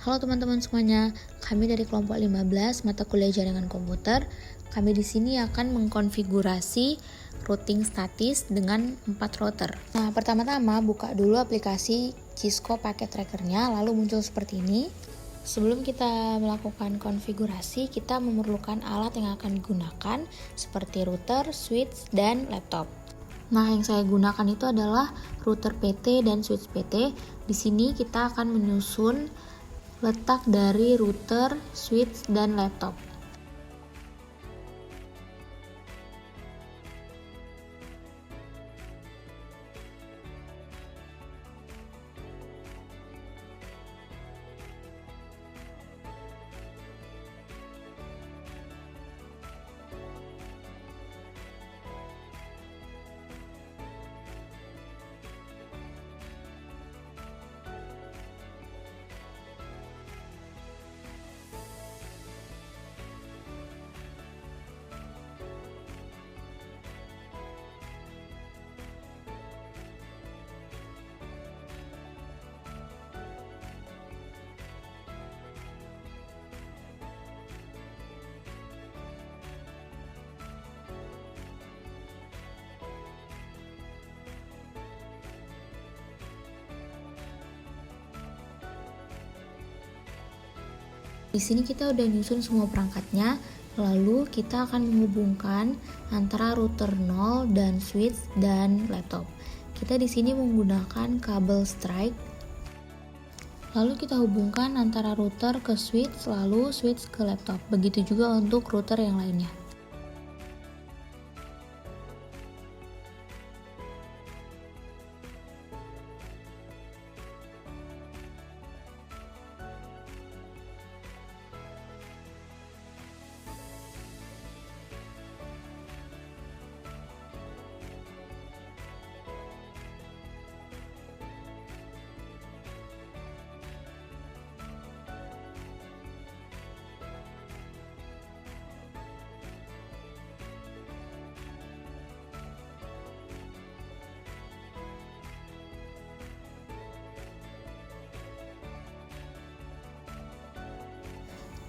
Halo teman-teman semuanya, kami dari kelompok 15 mata kuliah jaringan komputer. Kami di sini akan mengkonfigurasi routing statis dengan 4 router. Nah, pertama-tama buka dulu aplikasi Cisco Packet Trackernya, lalu muncul seperti ini. Sebelum kita melakukan konfigurasi, kita memerlukan alat yang akan digunakan seperti router, switch, dan laptop. Nah, yang saya gunakan itu adalah router PT dan switch PT. Di sini kita akan menyusun letak dari router, switch, dan laptop. Di sini kita udah nyusun semua perangkatnya, lalu kita akan menghubungkan antara router 0 dan switch dan laptop. Kita di sini menggunakan kabel strike. Lalu kita hubungkan antara router ke switch, lalu switch ke laptop. Begitu juga untuk router yang lainnya.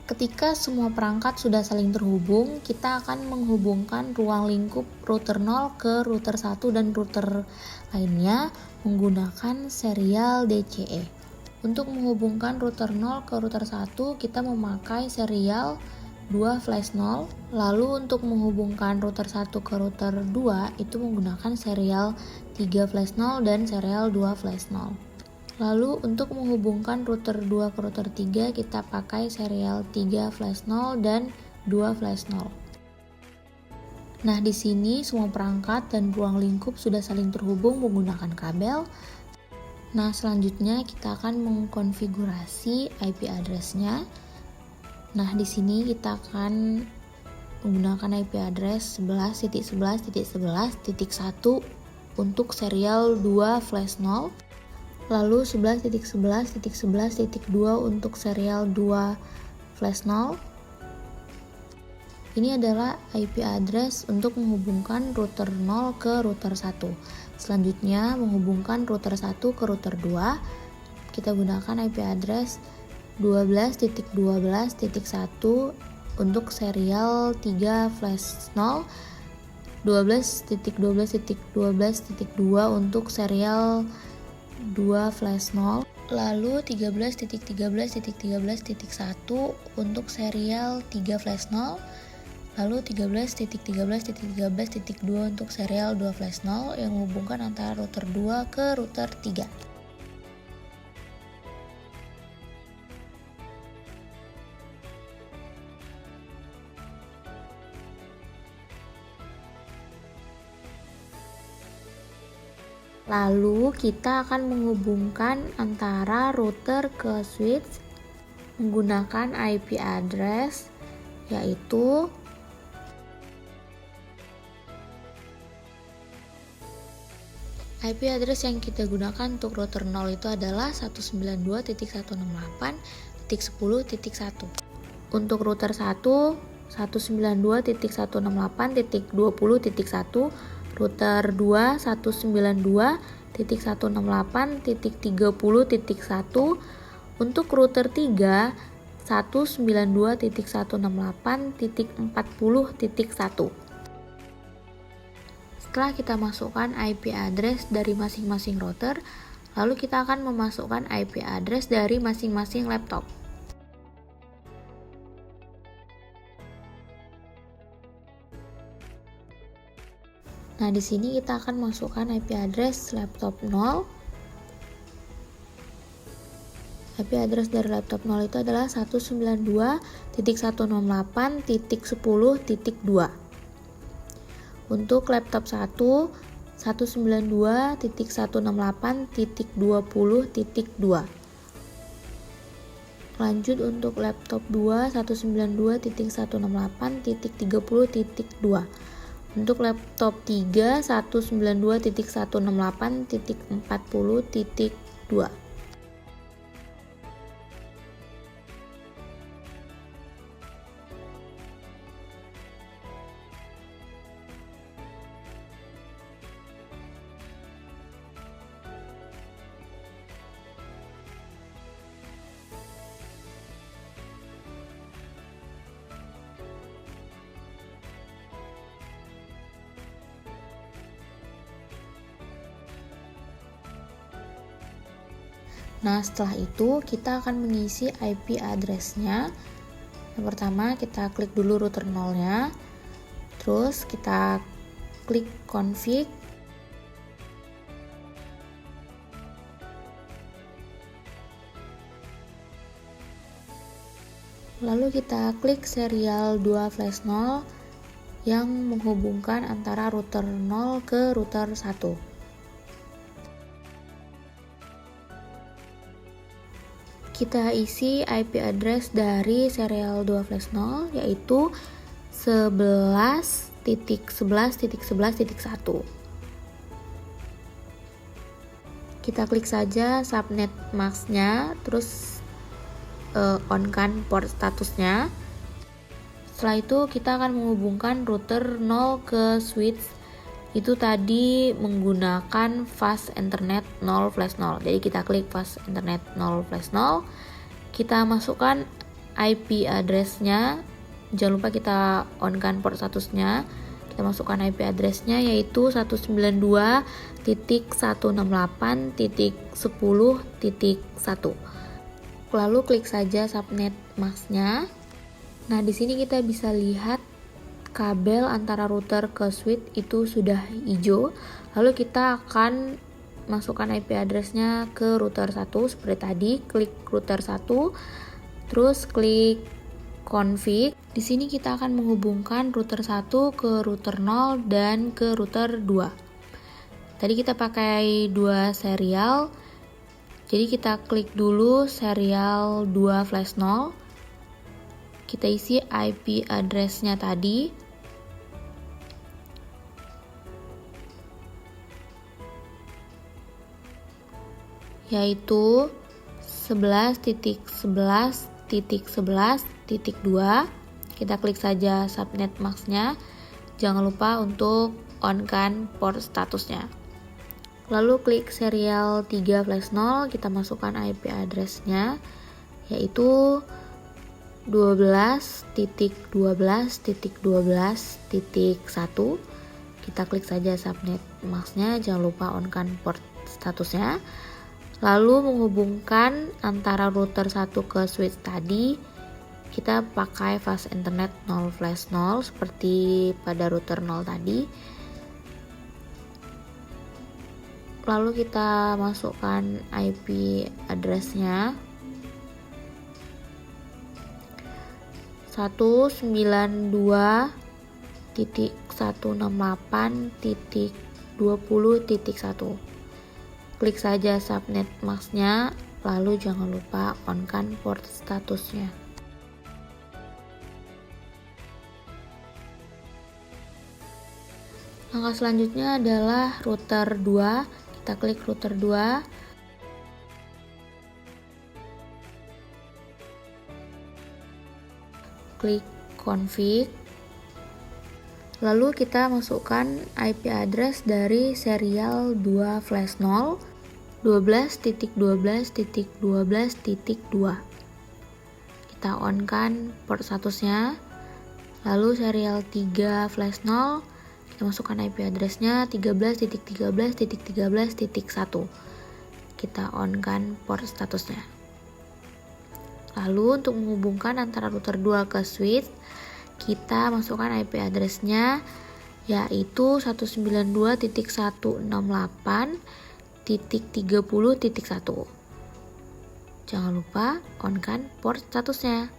Ketika semua perangkat sudah saling terhubung, kita akan menghubungkan ruang lingkup router 0 ke router 1 dan router lainnya menggunakan serial DCE. Untuk menghubungkan router 0 ke router 1, kita memakai serial 2 flash 0. Lalu untuk menghubungkan router 1 ke router 2, itu menggunakan serial 3 flash 0 dan serial 2 flash 0. Lalu untuk menghubungkan router 2 ke router 3, kita pakai serial 3 flash 0 dan 2 flash 0. Nah, di sini semua perangkat dan ruang lingkup sudah saling terhubung menggunakan kabel. Nah, selanjutnya kita akan mengkonfigurasi IP address-nya. Nah, di sini kita akan menggunakan IP address 11.11.11.1 untuk serial 2 flash 0. Lalu 11.11.11.2 untuk serial 2 flash 0. Ini adalah IP address untuk menghubungkan router 0 ke router 1. Selanjutnya menghubungkan router 1 ke router 2. Kita gunakan IP address 12.12.1 untuk serial 3 flash 0. 12.12.12.2 untuk serial 2 flash 0, lalu 13.13.13.1 untuk serial 3 flash 0, lalu 13.13.13.2 untuk serial 2 flash 0 yang menghubungkan antara router 2 ke router 3. Lalu kita akan menghubungkan antara router ke switch menggunakan IP address yaitu IP address yang kita gunakan untuk router 0 itu adalah 192.168.10.1. Untuk router 1 192.168.20.1, router 2 192.168.30.1, Untuk router 3, 192.168.40.1. Setelah kita masukkan IP address dari masing-masing router, lalu kita akan memasukkan IP address dari masing-masing laptop. Nah, di sini kita akan masukkan IP address laptop 0. IP address dari laptop 0 itu adalah 192.168.10.2. Untuk laptop 1, 192.168.20.2. Lanjut untuk laptop 2, 192.168.30.2. Untuk laptop 3, 192.168.40.2. Nah, setelah itu kita akan mengisi IP address-nya. Yang pertama, kita klik dulu router 0-nya. Terus kita klik config. Lalu kita klik serial 2 flash 0 yang menghubungkan antara router 0 ke router 1. Kita isi IP address dari serial 2 flash 0 yaitu 11.11.11.1. Kita klik saja subnet mask-nya, terus on-kan port statusnya. Setelah itu kita akan menghubungkan router 0 ke switch itu tadi menggunakan fast internet 0 flash 0. Jadi kita klik fast internet 0 flash 0. Kita masukkan IP address-nya. Jangan lupa kita on-kan port statusnya. Kita masukkan IP address-nya yaitu 192.168.10.1. Lalu klik saja subnet mask-nya. Nah, di sini kita bisa lihat kabel antara router ke switch itu sudah hijau. Lalu kita akan masukkan IP address-nya ke router 1 seperti tadi. Klik router 1, terus klik config. Di sini kita akan menghubungkan router 1 ke router 0 dan ke router 2. Tadi kita pakai 2 serial. Jadi kita klik dulu serial 2 flash 0. Kita isi IP address-nya tadi. Yaitu 11.11.11.2. Kita klik saja subnet mask-nya. Jangan lupa untuk on-kan port statusnya. Lalu klik serial 3 flash 0, kita masukkan IP address-nya yaitu 12.12.12.1. Kita klik saja subnet mask-nya, jangan lupa on-kan port statusnya. Lalu menghubungkan antara router 1 ke switch tadi, kita pakai fast internet 0 flash 0 seperti pada router 0 tadi. Lalu kita masukkan IP address-nya 192.168.20.1. Klik saja subnet mask-nya, lalu jangan lupa on-kan port statusnya. Langkah selanjutnya adalah router 2. Kita klik router 2. Klik config. Lalu kita masukkan IP address dari serial 2 flash 0 12.12.12.2. Kita on kan port statusnya. Lalu serial 3 flash 0, kita masukkan IP addressnya 13.13.13.1. Kita on kan port statusnya. Lalu untuk menghubungkan antara router 2 ke switch, kita masukkan IP addressnya yaitu 192.168.30.1. Jangan lupa on kan port statusnya.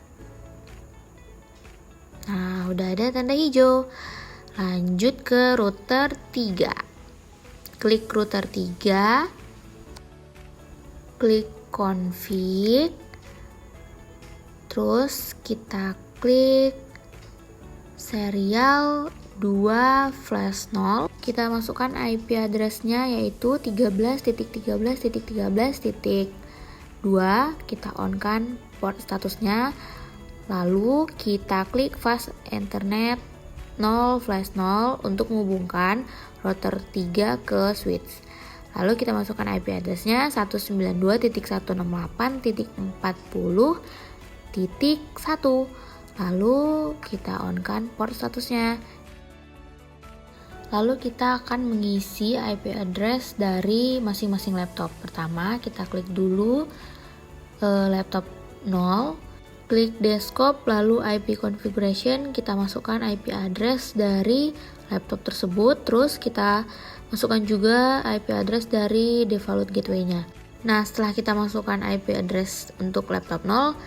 Nah, udah ada tanda hijau. Lanjut ke router 3. Klik router 3. Klik config. Terus kita klik serial 2 flash 0. Kita masukkan IP addressnya yaitu 13.13.13.2. Kita on kan port statusnya. Lalu kita klik fast ethernet 0 flash 0 untuk menghubungkan router 3 ke switch. Lalu kita masukkan IP addressnya 192.168.40.1. Lalu kita on kan port statusnya. Lalu kita akan mengisi IP address dari masing-masing laptop. Pertama, kita klik dulu laptop 0, klik desktop, lalu IP configuration, kita masukkan IP address dari laptop tersebut, terus kita masukkan juga IP address dari default gateway-nya. Nah, setelah kita masukkan IP address untuk laptop 0,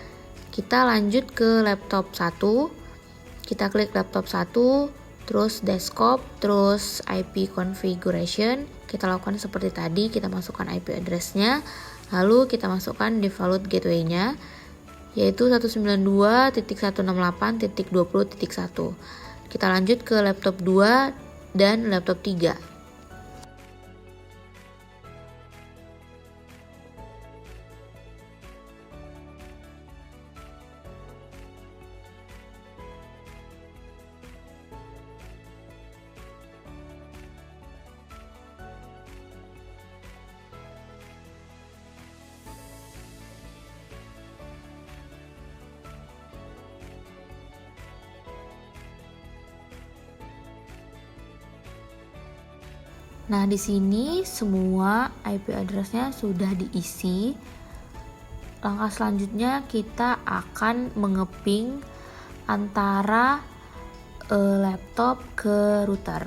kita lanjut ke laptop 1. Kita klik laptop 1, terus desktop, terus IP configuration. Kita lakukan seperti tadi, kita masukkan IP address-nya, lalu kita masukkan default gateway-nya yaitu 192.168.20.1. Kita lanjut ke laptop 2 dan laptop 3. Nah, di sini semua IP address-nya sudah diisi. Langkah selanjutnya kita akan mengeping antara laptop ke router.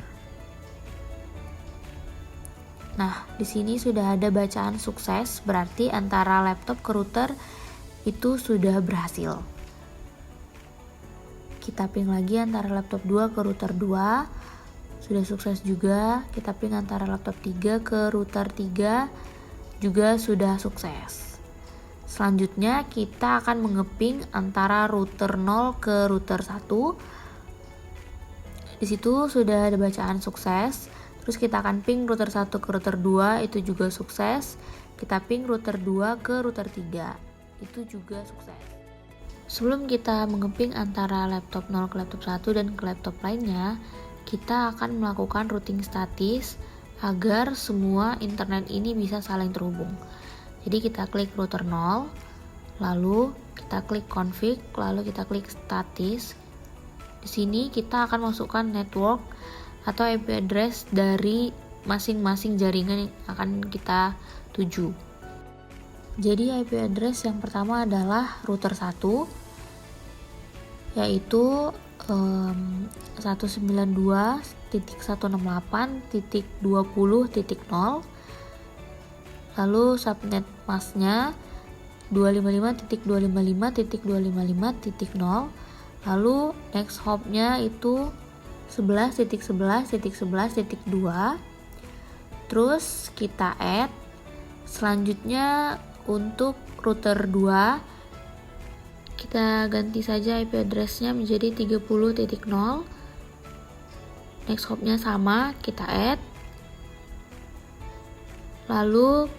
Nah, di sini sudah ada bacaan sukses, berarti antara laptop ke router itu sudah berhasil. Kita ping lagi antara laptop 2 ke router 2. Sudah sukses juga. Kita ping antara laptop 3 ke router 3 juga sudah sukses. Selanjutnya kita akan mengeping antara router 0 ke router 1. Di situ sudah ada bacaan sukses. Terus kita akan ping router 1 ke router 2, itu juga sukses. Kita ping router 2 ke router 3, itu juga sukses. Sebelum kita mengeping antara laptop 0 ke laptop 1 dan ke laptop lainnya, kita akan melakukan routing statis agar semua internet ini bisa saling terhubung. Jadi kita klik router 0, lalu kita klik config, lalu kita klik statis. Di sini kita akan masukkan network atau IP address dari masing-masing jaringan yang akan kita tuju. Jadi IP address yang pertama adalah router 1, yaitu 192.168.20.0. Lalu subnet masknya 255.255.255.0. Lalu next hopnya itu 11.11.11.2. Terus kita add. Selanjutnya untuk router 2 kita ganti saja IP address-nya menjadi 30.0. Next hop-nya sama, kita add. Lalu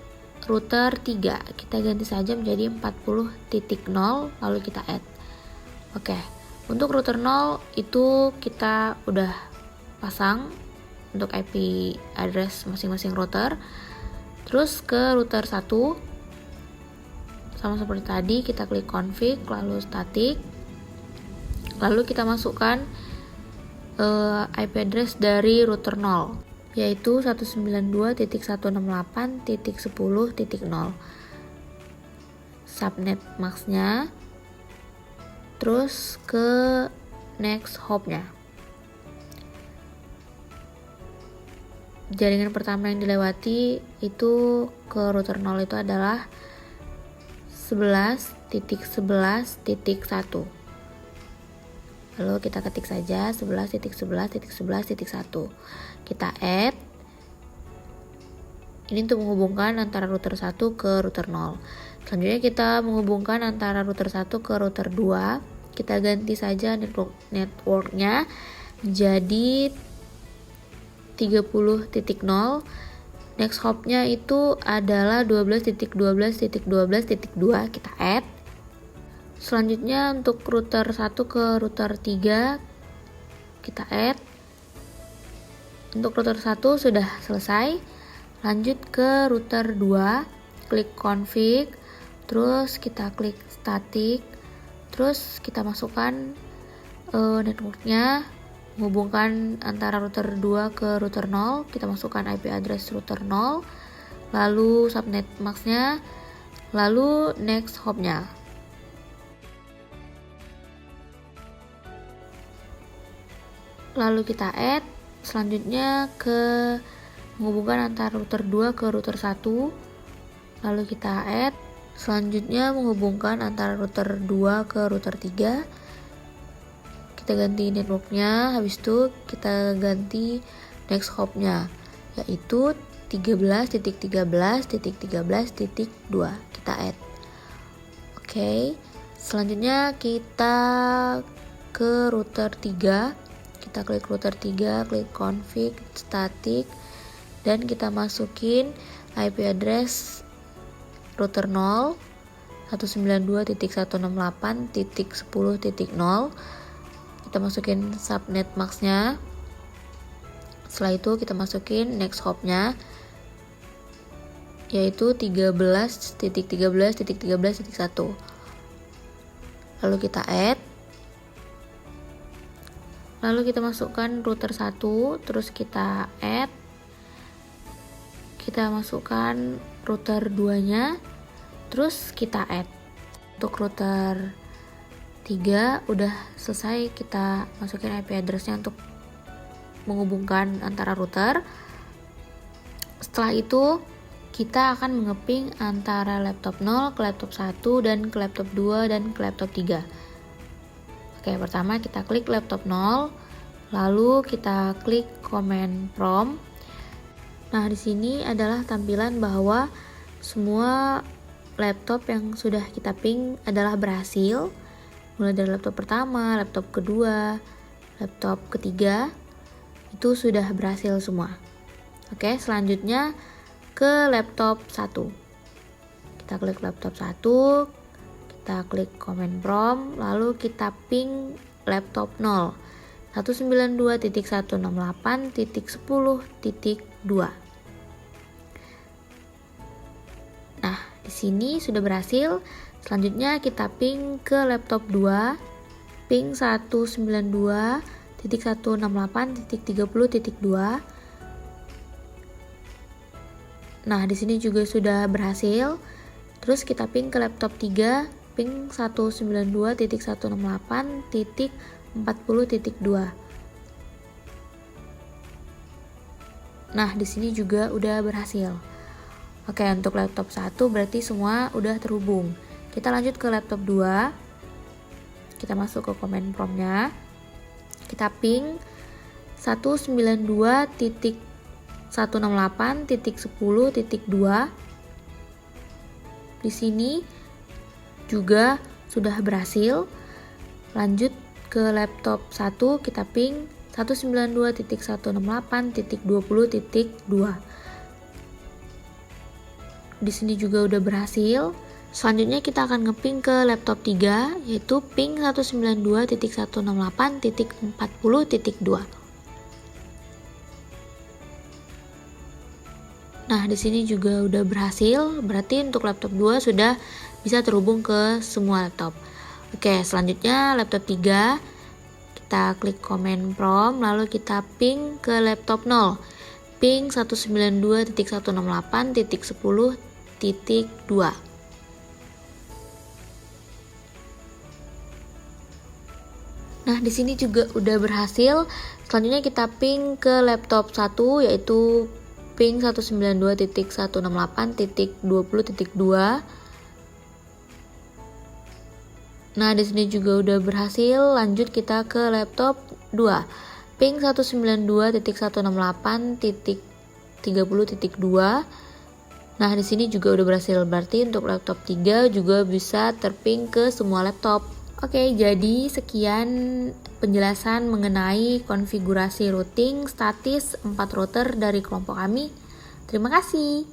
router 3 kita ganti saja menjadi 40.0, lalu kita add. Oke, untuk router 0 itu kita udah pasang untuk IP address masing-masing router. Terus ke router 1, sama seperti tadi, kita klik config, lalu static, lalu kita masukkan IP address dari router 0, yaitu 192.168.10.0, subnet max-nya, terus ke next hop-nya. Jaringan pertama yang dilewati itu ke router 0 itu adalah 11.11.1. Lalu kita ketik saja 11.11.11.1. Kita add. Ini untuk menghubungkan antara router 1 ke router 0. Selanjutnya kita menghubungkan antara router 1 ke router 2. Kita ganti saja networknya jadi 30.0. Next hop-nya itu adalah 12.12.12.2. Kita add. Selanjutnya untuk router 1 ke router 3 kita add. Untuk router 1 sudah selesai. Lanjut ke router 2, klik config, terus kita klik static, terus kita masukkan networknya, menghubungkan antara router 2 ke router 0. Kita masukkan IP address router 0, lalu subnet max-nya, lalu next hop-nya. Lalu kita add. Selanjutnya ke menghubungkan antara router 2 ke router 1, lalu kita add. Selanjutnya menghubungkan antara router 2 ke router 3. Kita ganti networknya, habis itu kita ganti next hop-nya, yaitu 13.13.13.2. Kita add. Oke. Selanjutnya kita ke router 3. Kita klik router 3, klik config, static, dan kita masukin IP address router 0 192.168.10.0. Kita masukin subnet max-nya. Setelah itu kita masukin next hop-nya, yaitu 13.13.13.1. Lalu kita add. Lalu kita masukkan router 1, terus kita add. Kita masukkan router 2-nya, terus kita add. Untuk router 3 udah selesai, kita masukin IP address-nya untuk menghubungkan antara router. Setelah itu kita akan mengeping antara laptop 0 ke laptop 1 dan ke laptop 2 dan ke laptop 3. Oke, pertama kita klik laptop 0, lalu kita klik command prompt. Nah, di sini adalah tampilan bahwa semua laptop yang sudah kita ping adalah berhasil. Mulai dari laptop pertama, laptop kedua, laptop ketiga, itu sudah berhasil semua. Oke, selanjutnya ke laptop 1. Kita klik laptop 1, kita klik command prompt, lalu kita ping laptop 0 192.168.10.2. Nah, di sini sudah berhasil. Selanjutnya kita ping ke laptop 2, ping 192.168.30.2. Nah, di sini juga sudah berhasil. Terus kita ping ke laptop 3, ping 192.168.40.2. Nah, di sini juga udah berhasil. Oke, untuk laptop 1 berarti semua udah terhubung. Kita lanjut ke laptop 2. Kita masuk ke command prompt-nya. Kita ping 192.168.10.2. Di sini juga sudah berhasil. Lanjut ke laptop 1, kita ping 192.168.20.2. Di sini juga udah berhasil. Selanjutnya kita akan ngeping ke laptop 3, yaitu ping 192.168.40.2. Nah, di sini juga udah berhasil, berarti untuk laptop 2 sudah bisa terhubung ke semua laptop. Oke, selanjutnya laptop 3, kita klik command prompt, lalu kita ping ke laptop 0. Ping 192.168.10.2. Nah, di sini juga udah berhasil. Selanjutnya kita ping ke laptop 1, yaitu ping 192.168.20.2. Nah, di sini juga udah berhasil. Lanjut kita ke laptop 2. Ping 192.168.30.2. Nah, di sini juga udah berhasil. Berarti untuk laptop 3 juga bisa terping ke semua laptop. Oke, jadi sekian penjelasan mengenai konfigurasi routing statis 4 router dari kelompok kami. Terima kasih.